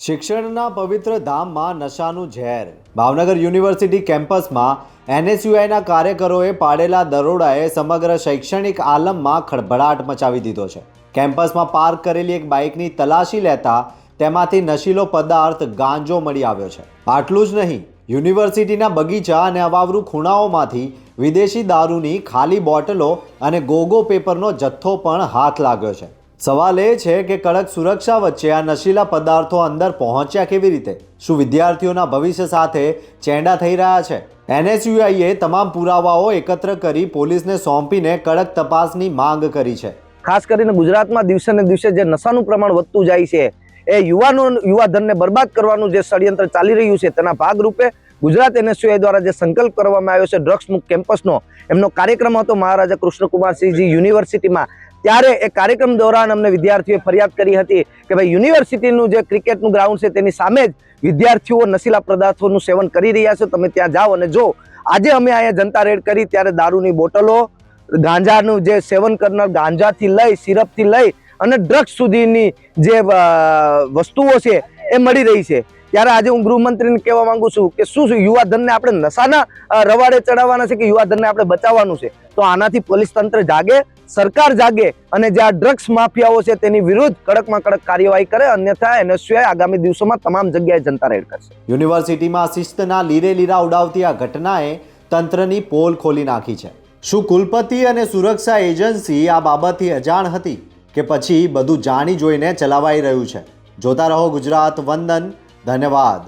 શિક્ષણના પવિત્ર ધામમાં નશાનું ઝેર. ભાવનગર યુનિવર્સિટી કેમ્પસમાં એનએસયુઆઈના કાર્યકરોએ પાડેલા દરોડાએ સમગ્ર શૈક્ષણિક આલમમાં ખળભળાટ મચાવી દીધો છે. કેમ્પસમાં પાર્ક કરેલી એક બાઇકની તલાશી લેતા તેમાંથી નશીલો પદાર્થ ગાંજો મળી આવ્યો છે. આટલું જ નહીં, યુનિવર્સિટીના બગીચા અને અવાવરૂ ખૂણાઓમાંથી વિદેશી દારૂની ખાલી બોટલો અને ગોગો પેપરનો જથ્થો પણ હાથ લાગ્યો છે. સવાલ એ છે કે કડક સુરક્ષા વચ્ચે આ નશીલા પદાર્થો અંદર પહોંચ્યા કેવી રીતે? શું વિદ્યાર્થીઓના ભવિષ્ય સાથે ચેંડા થઈ રહ્યા છે? એનએસયુઆઈએ તમામ પુરાવાઓ એકત્ર કરી પોલીસને સોંપીને કડક તપાસની માંગ કરી છે. ખાસ કરીને ગુજરાતમાં દિવસે ને દિવસે જે નશાનું પ્રમાણ વધતું જાય છે, એ યુવાધનને બરબાદ કરવાનું જે ષડયંત્ર ચાલી રહ્યું છે, તેના ભાગરૂપે ગુજરાત એનએસયુઆઈ દ્વારા જે સંકલ્પ કરવામાં આવ્યો છે ડ્રગ્સ મુક્ત કેમ્પસનો, એમનો કાર્યક્રમ હતો મહારાજા કૃષ્ણકુમારસિંહજી યુનિવર્સિટીમાં. ત્યારે એ કાર્યક્રમ દોરાન અમને વિદ્યાર્થીઓએ ફરિયાદ કરી હતી કે ભાઈ યુનિવર્સિટીનું જે ક્રિકેટનું ગ્રાઉન્ડ છે તેની સામે જ વિદ્યાર્થીઓ નશીલા પદાર્થોનું સેવન કરી રહ્યા છે, તમે ત્યાં જાઓ અને જો. આજે અમે અહીંયા જનતા રેડ કરી ત્યારે દારૂની બોટલો, ગાંજાનું જે સેવન કરનાર ગાંજાથી લઈ સિરપથી લઈ અને ડ્રગ્સ સુધીની જે વસ્તુઓ છે એ મળી રહી છે. ત્યારે આજે હું ગૃહમંત્રીને કહેવા માંગુ છું કે શું યુવાધનને આપણે નશાના રવાડે ચડાવવાના છે કે યુવાધનને આપણે બચાવવાનું છે? તો આનાથી પોલીસ તંત્ર જાગે, સરકાર જાગે અને જે આ ડ્રગ્સ માફિયાઓ છે તેની વિરુદ્ધ કડકમાં કડક કાર્યવાહી કરે, અન્યથા એનએસયુઆઈ આગામી દિવસોમાં તમામ જગ્યાએ જનતા રેડ કરશે. યુનિવર્સિટીમાં શિસ્તના લીરે લીરા ઉડાવતી આ ઘટનાએ તંત્રની પોલ ખોલી નાખી છે. શું કુલપતિ અને સુરક્ષા એજન્સી આ બાબતથી અજાણ હતી કે પછી બધું જાણી જોઈને ચલાવાઈ રહ્યું છે? જોતા રહો ગુજરાત વંદન. ધન્યવાદ.